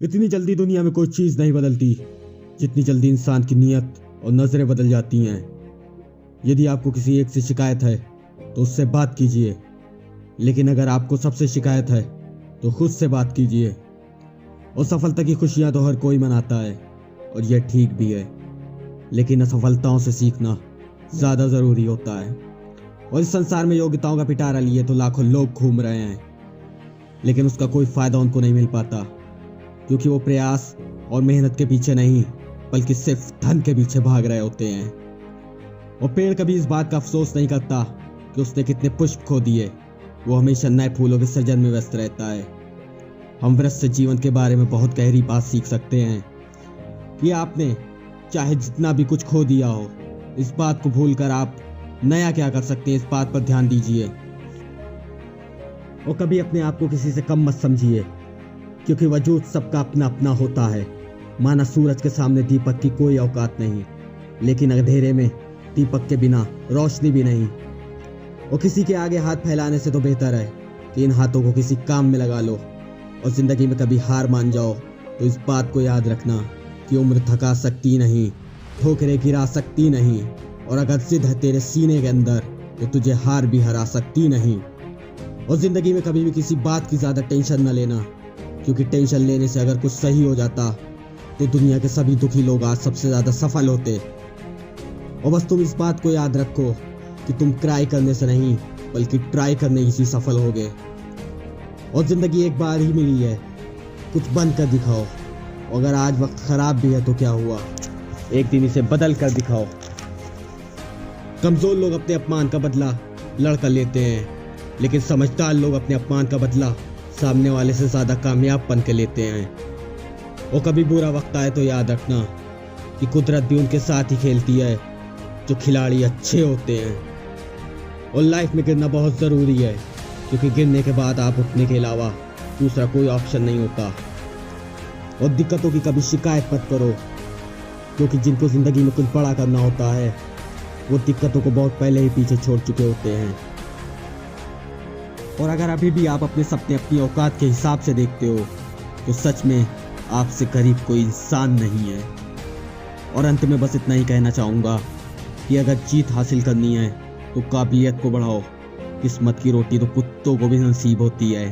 इतनी जल्दी दुनिया में कोई चीज नहीं बदलती जितनी जल्दी इंसान की नीयत और नजरें बदल जाती हैं। यदि आपको किसी एक से शिकायत है तो उससे बात कीजिए, लेकिन अगर आपको सबसे शिकायत है तो खुद से बात कीजिए। और सफलता की खुशियां तो हर कोई मनाता है और यह ठीक भी है, लेकिन असफलताओं से सीखना ज्यादा जरूरी होता है। और इस संसार में योग्यताओं का पिटारा लिए तो लाखों लोग घूम रहे हैं, लेकिन उसका कोई फायदा उनको नहीं मिल पाता, क्योंकि वो प्रयास और मेहनत के पीछे नहीं बल्कि सिर्फ धन के पीछे भाग रहे होते हैं। और पेड़ कभी इस बात का अफसोस नहीं करता कि उसने कितने पुष्प खो दिए, वो हमेशा नए फूलों के सृजन में व्यस्त रहता है। हम वृक्ष से जीवन के बारे में बहुत गहरी बात सीख सकते हैं कि आपने चाहे जितना भी कुछ खो दिया हो, इस बात को भूलकर आप नया क्या कर सकते हैं, इस बात पर ध्यान दीजिए। और कभी अपने आप को किसी से कम मत समझिए, क्योंकि वजूद सबका अपना अपना होता है। माना सूरज के सामने दीपक की कोई औकात नहीं, लेकिन अंधेरे में दीपक के बिना रोशनी भी नहीं। और किसी के आगे हाथ फैलाने से तो बेहतर है कि इन हाथों को किसी काम में लगा लो। और जिंदगी में कभी हार मान जाओ तो इस बात को याद रखना कि उम्र थका सकती नहीं, ठोकरें गिरा सकती नहीं, और अगर जिद है तेरे सीने के अंदर तो तुझे हार भी हरा सकती नहीं। और जिंदगी में कभी भी किसी बात की ज्यादा टेंशन न लेना, क्योंकि टेंशन लेने से अगर कुछ सही हो जाता तो दुनिया के सभी दुखी लोग आज सबसे ज्यादा सफल होते। और बस तुम इस बात को याद रखो कि तुम क्राई करने से नहीं बल्कि ट्राई करने से सफल होगे। और जिंदगी एक बार ही मिली है, कुछ बन कर दिखाओ। अगर आज वक्त खराब भी है तो क्या हुआ, एक दिन इसे बदल कर दिखाओ। कमजोर लोग अपने अपमान का बदला लड़कर लेते हैं, लेकिन समझदार लोग अपने अपमान का बदला सामने वाले से ज्यादा कामयाब बन के लेते हैं। और कभी बुरा वक्त आए तो याद रखना कि कुदरत भी उनके साथ ही खेलती है जो खिलाड़ी अच्छे होते हैं। और लाइफ में गिरना बहुत ज़रूरी है, क्योंकि गिरने के बाद आप उठने के अलावा दूसरा कोई ऑप्शन नहीं होता। और दिक्कतों की कभी शिकायत मत करो, क्योंकि जिनको ज़िंदगी में कुछ बड़ा करना होता है वो दिक्कतों को बहुत पहले ही पीछे छोड़ चुके होते हैं। और अगर अभी भी आप अपने सपने अपनी औकात के हिसाब से देखते हो तो सच में आपसे करीब कोई इंसान नहीं है। और अंत में बस इतना ही कहना चाहूँगा कि अगर जीत हासिल करनी है तो काबिलियत को बढ़ाओ। किस्मत की रोटी तो कुत्तों को भी नसीब होती है।